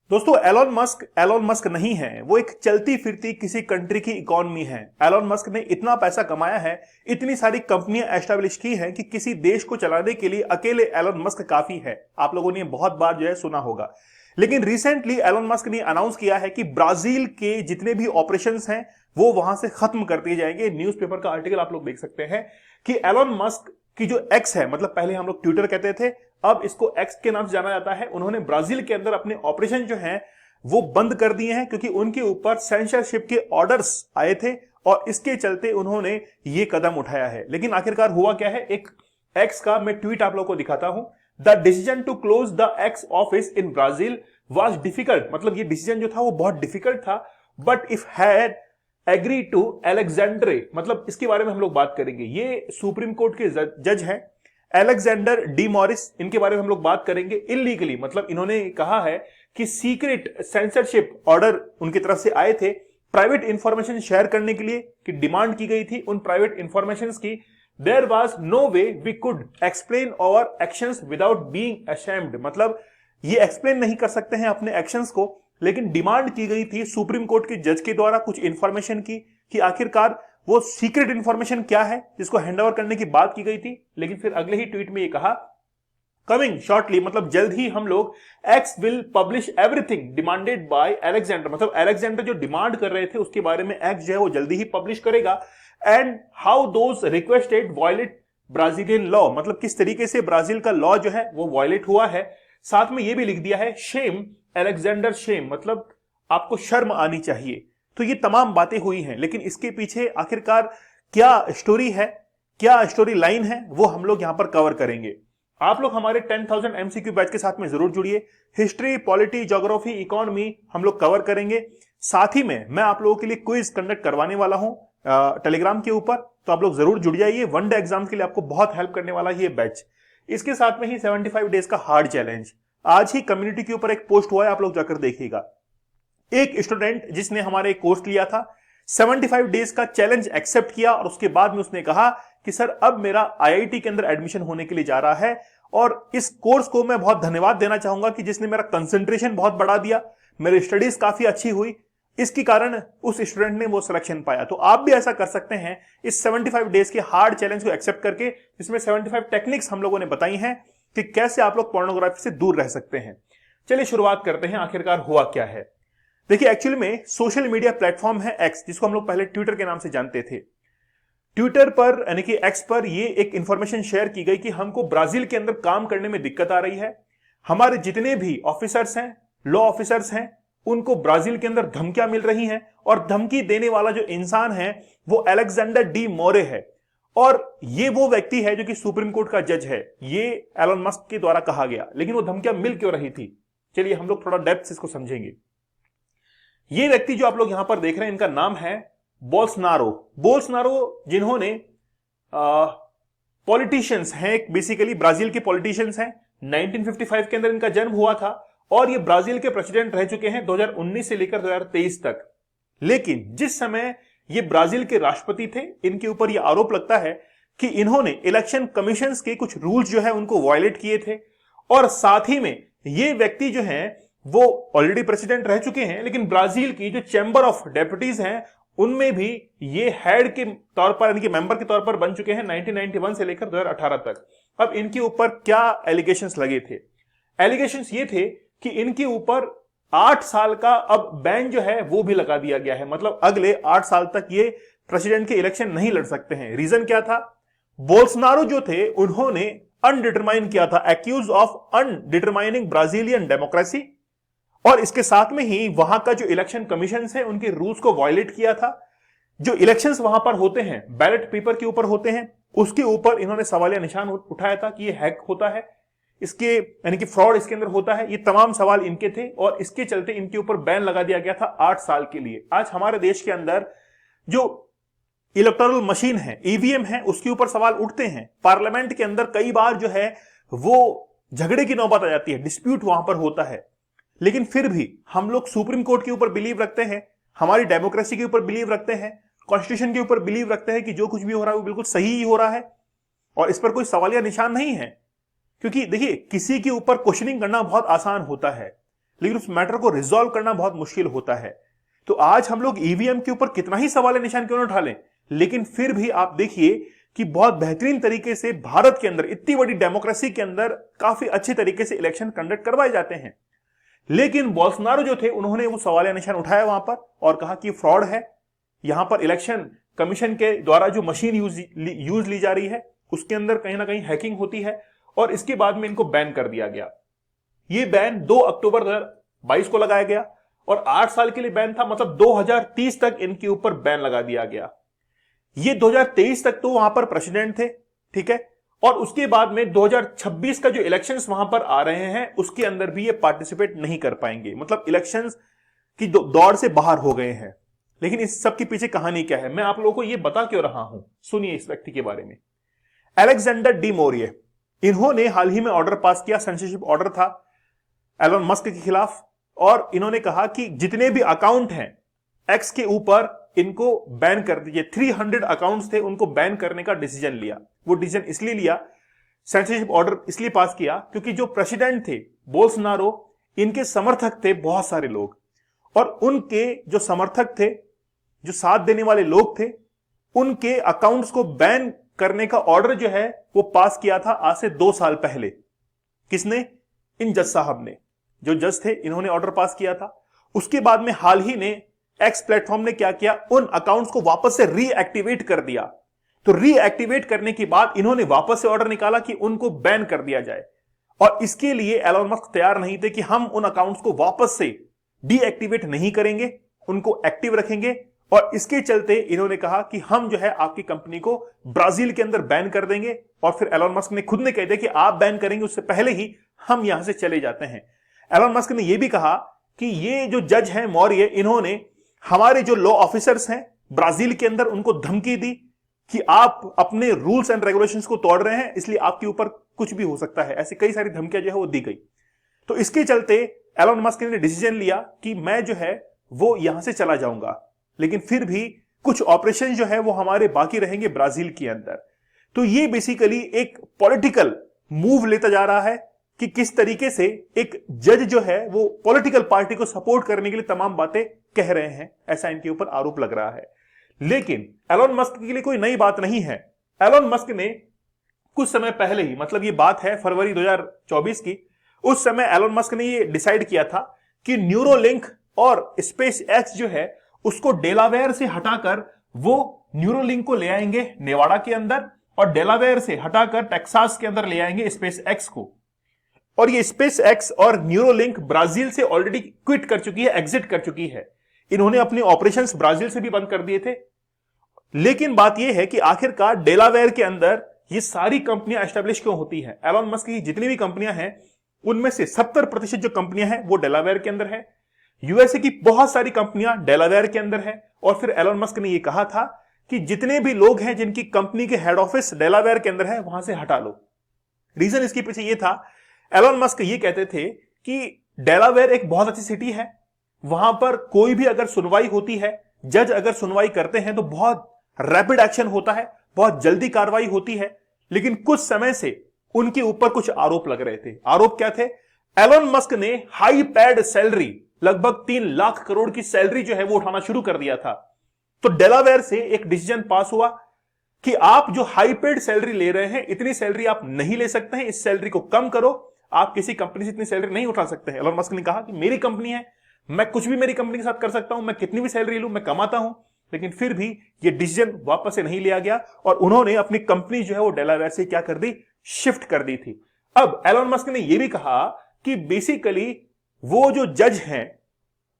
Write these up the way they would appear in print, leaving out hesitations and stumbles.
दोस्तों Elon Musk नहीं है, वो एक चलती फिरती किसी कंट्री की इकोनॉमी है। एलोन मस्क ने इतना पैसा कमाया है, इतनी सारी कंपनियां एस्टेब्लिश की हैं कि किसी देश को चलाने के लिए अकेले एलोन मस्क काफी है। आप लोगों ने बहुत बार जो है सुना होगा। लेकिन रिसेंटली एलोन मस्क ने अनाउंस किया है कि ब्राजील के जितने भी ऑपरेशंस हैं वो वहां से खत्म कर दिए जाएंगे। न्यूज़पेपर का आर्टिकल आप लोग देख सकते हैं कि एलोन मस्क की जो एक्स है, मतलब पहले हम लोग ट्विटर कहते थे, अब इसको एक्स के नाम से जाना जाता है, उन्होंने ब्राजील के अंदर अपने ऑपरेशन जो हैं वो बंद कर दिए हैं क्योंकि उनके ऊपर सेंसरशिप के ऑर्डर्स आए थे और इसके चलते उन्होंने ये कदम उठाया है। लेकिन आखिरकार हुआ क्या है, एक एक्स का मैं ट्वीट आप लोगों को दिखाता हूं। The decision to close the X office in Brazil was difficult, मतलब ये डिसीजन जो था वो बहुत डिफिकल्ट था, but if had agree to Alexandre, मतलब इसके बारे में हम लोग बात करेंगे। ये सुप्रीम कोर्ट के जज हैं अलेक्जेंडर डी मॉरिस, इनके बारे में हम लोग बात करेंगे। इलीगली, मतलब इन्होंने कहा है कि सीक्रेट सेंसरशिप ऑर्डर उनकी तरफ से आए थे प्राइवेट इंफॉर्मेशन शेयर करने के लिए, कि डिमांड की गई थी उन प्राइवेट इंफॉर्मेशन की। There was no way we could explain our actions without being ashamed, मतलब ये एक्सप्लेन नहीं कर सकते हैं अपने एक्शंस को, लेकिन डिमांड की गई थी सुप्रीम कोर्ट के जज के द्वारा कुछ इंफॉर्मेशन की कि आखिरकार वो सीक्रेट इंफॉर्मेशन क्या है जिसको हैंडओवर करने की बात की गई थी। लेकिन फिर अगले ही ट्वीट में ये कहा कमिंग शॉर्टली, मतलब जल्द ही हम लोग x will publish everything demanded by Alexander, मतलब अलेक्जेंडर जो डिमांड कर रहे थे उसके बारे में एक्स जो है वो जल्दी ही पब्लिश करेगा। And how those requested violate Brazilian law, मतलब किस तरीके से ब्राजील का लॉ जो है वो वायलेट हुआ है। साथ में ये भी लिख दिया है शेम अलेक्जेंडर शेम, मतलब आपको शर्म आनी चाहिए। तो ये तमाम बातें हुई हैं, लेकिन इसके पीछे आखिरकार क्या स्टोरी है, क्या स्टोरी लाइन है, वो हम लोग यहां पर कवर करेंगे। आप लोग हमारे 10,000 MCQ बैच के साथ में जरूर जुड़िए। हिस्ट्री, पॉलिटी, ज्योग्राफी, इकोनॉमी हम लोग कवर करेंगे। साथ ही में मैं आप लोगों के लिए क्विज कंडक्ट करवाने वाला हूं टेलीग्राम के ऊपर, तो आप लोग जरूर जुड़ जाइए। वनडे एग्जाम के लिए आपको बहुत हेल्प करने वाला है ये बैच। इसके साथ में ही 75 डेज का हार्ड चैलेंज, आज ही कम्युनिटी के ऊपर एक पोस्ट हुआ है, आप लोग जाकर देखिएगा। एक स्टूडेंट जिसने हमारे कोर्स लिया था 75 डेज का चैलेंज एक्सेप्ट किया और उसके बाद में उसने कहा कि सर अब मेरा IIT के अंदर एडमिशन होने के लिए जा रहा है, और इस कोर्स को मैं बहुत धन्यवाद देना चाहूंगा कि जिसने मेरा कंसंट्रेशन बहुत बढ़ा दिया, मेरी स्टडीज काफी अच्छी हुई, इसके कारण उस स्टूडेंट ने वो सिलेक्शन पाया। तो आप भी ऐसा कर सकते हैं इस 75 डेज के हार्ड चैलेंज को एक्सेप्ट करके, जिसमें 75 टेक्निक्स हम लोगों ने बताई हैं कि कैसे आप लोग पोर्नोग्राफी से दूर रह सकते हैं। चलिए शुरुआत करते हैं, आखिरकार हुआ क्या है। देखिए, एक्चुअली में सोशल मीडिया प्लेटफॉर्म है एक्स, जिसको हम लोग पहले ट्विटर के नाम से जानते थे। ट्विटर पर यानी कि एक्स पर ये एक इंफॉर्मेशन शेयर की गई कि हमको ब्राजील के अंदर काम करने में दिक्कत आ रही है, हमारे जितने भी ऑफिसर्स हैं, लॉ ऑफिसर्स हैं, उनको ब्राजील के अंदर धमकियां मिल रही हैं, और धमकी देने वाला जो इंसान है वो अलेक्जेंडर डी मोरे है, और ये वो व्यक्ति है जो कि सुप्रीम कोर्ट का जज है। ये एलोन मस्क के द्वारा कहा गया, लेकिन वो धमकियां मिल क्यों रही थी, चलिए हम लोग थोड़ा डेप्थ से इसको समझेंगे। ये व्यक्ति जो आप लोग यहां पर देख रहे हैं, इनका नाम है बोल्सनारो, जिन्होंने पॉलिटिशियंस हैं, बेसिकली ब्राजील के पॉलिटिशियंस हैं। 1955 के अंदर इनका जन्म हुआ था और ये ब्राजील के प्रेसिडेंट रह चुके हैं 2019 से लेकर 2023 तक। लेकिन जिस समय ये ब्राजील के राष्ट्रपति थे, इनके ऊपर यह आरोप लगता है कि इन्होंने इलेक्शन कमीशन के कुछ रूल्स जो है उनको वायलेट किए थे, और साथ ही में ये व्यक्ति जो है वो ऑलरेडी प्रेसिडेंट रह चुके हैं, लेकिन ब्राजील की जो चैम्बर ऑफ डेप्यूटीज हैं उनमें भी ये हेड के तौर पर यानी कि मेंबर के तौर पर बन चुके हैं 1991 से लेकर 2018 तक। अब इनके ऊपर क्या एलिगेशंस लगे थे? एलिगेशंस ये थे कि इनके ऊपर 8 साल का अब बैन जो है वो भी लगा दिया गया है, मतलब अगले 8 साल तक ये प्रेसिडेंट के इलेक्शन नहीं लड़ सकते हैं। रीजन क्या था? बोल्सनारो जो थे उन्होंने अनडिटरमाइन किया था, एक्यूज ऑफ अनडिटरमाइनिंग ब्राजीलियन डेमोक्रेसी, और इसके साथ में ही वहां का जो इलेक्शन कमीशन है उनके रूल्स को वायलेट किया था। जो इलेक्शंस वहां पर होते हैं बैलेट पेपर के ऊपर होते हैं, उसके ऊपर इन्होंने सवालिया निशान उठाया था कि ये हैक होता है, इसके यानी कि फ्रॉड इसके अंदर होता है। ये तमाम सवाल इनके थे और इसके चलते इनके ऊपर बैन लगा दिया गया था 8 साल के लिए। आज हमारे देश के अंदर जो इलेक्टोरल मशीन है, ईवीएम है, उसके ऊपर सवाल उठते हैं। पार्लियामेंट के अंदर कई बार जो है वो झगड़े की नौबत आ जाती है, डिस्प्यूट वहां पर होता है, लेकिन फिर भी हम लोग सुप्रीम कोर्ट के ऊपर बिलीव रखते हैं, हमारी डेमोक्रेसी के ऊपर बिलीव रखते हैं, कॉन्स्टिट्यूशन के ऊपर बिलीव रखते हैं कि जो कुछ भी हो रहा है वो बिल्कुल सही ही हो रहा है और इस पर कोई सवालिया निशान नहीं है। क्योंकि देखिए, किसी के ऊपर क्वेश्चनिंग करना बहुत आसान होता है, लेकिन उस मैटर को रिजॉल्व करना बहुत मुश्किल होता है। तो आज हम लोग ईवीएम के ऊपर कितना ही सवाल निशान क्यों न उठा लें, लेकिन फिर भी आप देखिए कि बहुत बेहतरीन तरीके से भारत के अंदर, इतनी बड़ी डेमोक्रेसी के अंदर काफी अच्छे तरीके से इलेक्शन कंडक्ट करवाए जाते हैं। लेकिन बोल्सोनारो जो थे, उन्होंने वो सवाल निशान उठाया वहां पर और कहा कि फ्रॉड है, यहां पर इलेक्शन कमीशन के द्वारा जो मशीन यूज ली जा रही है उसके अंदर कहीं ना कहीं हैकिंग होती है, और इसके बाद में इनको बैन कर दिया गया। ये बैन 2 अक्टूबर 2022 को लगाया गया और 8 साल के लिए बैन था, मतलब 2030 तक इनके ऊपर बैन लगा दिया गया। ये 2023 तक तो वहां पर प्रेसिडेंट थे, ठीक है, और उसके बाद में 2026 का जो इलेक्शंस वहां पर आ रहे हैं उसके अंदर भी ये पार्टिसिपेट नहीं कर पाएंगे, मतलब इलेक्शंस की दौड़ से बाहर हो गए हैं। लेकिन इस सब के पीछे कहानी क्या है, मैं आप लोगों को ये बता क्यों रहा हूं, सुनिए इस व्यक्ति के बारे में। अलेक्जेंडर डी मोरिये, इन्होंने हाल ही में ऑर्डर पास किया, सेंसरशिप ऑर्डर था एलोन मस्क के खिलाफ, और इन्होंने कहा कि जितने भी अकाउंट हैं एक्स के ऊपर इनको बैन कर दीजिए। 300 अकाउंट्स थे, उनको बैन करने का डिसीजन लिया। वो डिसीजन इसलिए लिया, सेंसरशिप ऑर्डर इसलिए पास किया क्योंकि जो प्रेसिडेंट थे बोल्सोनारो, इनके समर्थक थे बहुत सारे लोग, और उनके जो समर्थक थे, जो साथ देने वाले लोग थे, उनके अकाउंट्स को बैन करने का ऑर्डर जो है वो पास किया था आज से 2 साल पहले। किसने? इन जज साहब ने, जो जज थे, इन्होंने ऑर्डर पास किया था। उसके बाद में हाल ही ने एक्स प्लेटफॉर्म ने क्या किया, उन अकाउंट्स को वापस से रीएक्टिवेट कर दिया। तो रीएक्टिवेट करने के बाद इन्होंने वापस से ऑर्डर निकाला कि उनको बैन कर दिया जाए, और इसके लिए एलोन मस्क तैयार नहीं थे कि हम उन अकाउंट्स को वापस से डीएक्टिवेट नहीं करेंगे, उनको एक्टिव रखेंगे। और इसके चलते इन्होंने कहा कि हम जो है आपकी कंपनी को ब्राजील के अंदर बैन कर देंगे, और फिर एलोन मस्क ने खुद ने कह दिया कि आप बैन करेंगे उससे पहले ही हम यहां से चले जाते हैं। एलोन मस्क ने यह भी कहा कि ये जो जज हैं मौर्य, इन्होंने हमारे जो लॉ ऑफिसर्स हैं ब्राजील के अंदर उनको धमकी दी कि आप अपने रूल्स एंड रेगुलेशंस को तोड़ रहे हैं, इसलिए आपके ऊपर कुछ भी हो सकता है। ऐसी कई सारी धमकियां जो है वो दी गई। तो इसके चलते एलोन मस्क ने डिसीजन लिया कि मैं जो है वो यहां से चला जाऊंगा, लेकिन फिर भी कुछ ऑपरेशन जो है वो हमारे बाकी रहेंगे ब्राजील के अंदर। तो ये बेसिकली एक पॉलिटिकल मूव लेता जा रहा है कि किस तरीके से एक जज जो है वो पॉलिटिकल पार्टी को सपोर्ट करने के लिए तमाम बातें कह रहे हैं, ऐसा इनके ऊपर आरोप लग रहा है। लेकिन एलोन मस्क के लिए कोई नई बात नहीं है। एलोन मस्क ने कुछ समय पहले ही, मतलब ये बात है फरवरी 2024 की, उस समय एलोन मस्क ने ये डिसाइड किया था कि न्यूरोलिंक और स्पेस एक्स जो है उसको डेलावेयर से हटाकर वो न्यूरोलिंक को ले आएंगे नेवाडा के अंदर, और डेलावेयर से हटाकर टेक्सास के अंदर ले आएंगे स्पेस एक्स को। और ये स्पेस एक्स और न्यूरोलिंक ब्राजील से ऑलरेडी क्विट कर चुकी है, एग्जिट कर चुकी है। इन्होंने अपने ऑपरेशंस ब्राजील से भी बंद कर दिए थे। लेकिन बात यह है कि आखिरकार डेलावेयर के अंदर ये सारी कंपनियां एस्टेब्लिश क्यों होती हैं? एलोन मस्क की जितनी भी कंपनियां हैं उनमें से 70% जो कंपनियां हैं वो डेलावेयर के अंदर है। यूएसए की बहुत सारी कंपनियां डेलावेयर के अंदर है। और फिर एलोन मस्क ने यह कहा था कि जितने भी लोग हैं जिनकी कंपनी के हेड ऑफिस डेलावेयर के अंदर है वहां से हटा लो। रीजन इसके पीछे यह था, एलोन मस्क ये कहते थे कि डेलावेयर एक बहुत अच्छी सिटी है, वहां पर कोई भी अगर सुनवाई होती है, जज अगर सुनवाई करते हैं तो बहुत रैपिड एक्शन होता है, बहुत जल्दी कार्रवाई होती है। लेकिन कुछ समय से उनके ऊपर कुछ आरोप लग रहे थे। आरोप क्या थे? एलोन मस्क ने हाई पेड सैलरी, लगभग 3 लाख करोड़ की सैलरी जो है वो उठाना शुरू कर दिया था। तो डेलावेयर से एक डिसीजन पास हुआ कि आप जो हाई पेड सैलरी ले रहे हैं, इतनी सैलरी आप नहीं ले सकते हैं, इस सैलरी को कम करो। आप किसी कंपनी से इतनी सैलरी नहीं उठा सकते हैं। एलोन मस्क ने कहा कि मेरी कंपनी है, मैं कुछ भी मेरी कंपनी के साथ कर सकता हूं, मैं कितनी भी सैलरी लूं, मैं कमाता हूं। लेकिन फिर भी ये डिसीजन वापस से नहीं लिया गया और उन्होंने अपनी कंपनी जो है वो डेलावेयर से क्या कर दी? शिफ्ट कर दी थी। अब एलोन मस्क ने यह भी कहा कि बेसिकली वो जो जज हैं,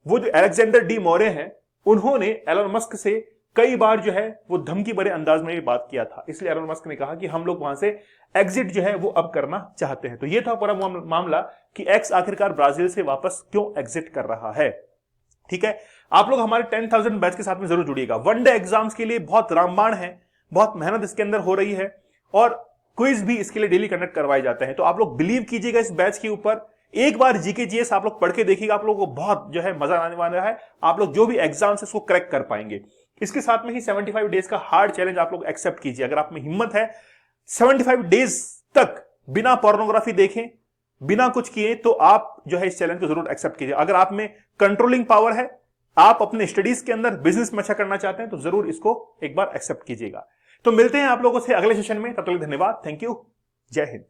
वो जो अलेक्जेंडर डी मोरे हैं, उन्होंने एलोन मस्क से कई बार जो है वो धमकी भरे अंदाज में बात किया था। इसलिए एलोन मस्क ने कहा कि हम लोग वहां से एग्जिट जो है वो अब करना चाहते हैं। तो ये था पूरा मामला कि एक्स आखिरकार ब्राजील से वापस क्यों एग्जिट कर रहा है। ठीक है, आप लोग हमारे 10,000 बैच के साथ में जरूर जुड़िएगा। वनडे एग्जाम्स के लिए बहुत रामबाण है, बहुत मेहनत इसके अंदर हो रही है और क्विज भी इसके लिए डेली कंडक्ट करवाए जाते हैं। तो आप लोग बिलीव कीजिएगा इस बैच के ऊपर, एक बार जीके जीएस आप लोग पढ़ के देखिएगा, आप लोगों को बहुत जो है मजा आने वाला है। आप लोग जो भी एग्जाम्स है उसको क्रैक कर पाएंगे। इसके साथ में ही 75 डेज का हार्ड चैलेंज आप लोग एक्सेप्ट कीजिए। अगर आप में हिम्मत है 75 डेज तक बिना पोर्नोग्राफी देखें, बिना कुछ किए, तो आप जो है इस चैलेंज को जरूर एक्सेप्ट कीजिए। अगर आप में कंट्रोलिंग पावर है, आप अपने स्टडीज के अंदर बिजनेस में अच्छा करना चाहते हैं, तो जरूर इसको एक बार एक्सेप्ट कीजिएगा। तो मिलते हैं आप लोगों से अगले सेशन में, तब तक के लिए धन्यवाद। Thank you. जय हिंद।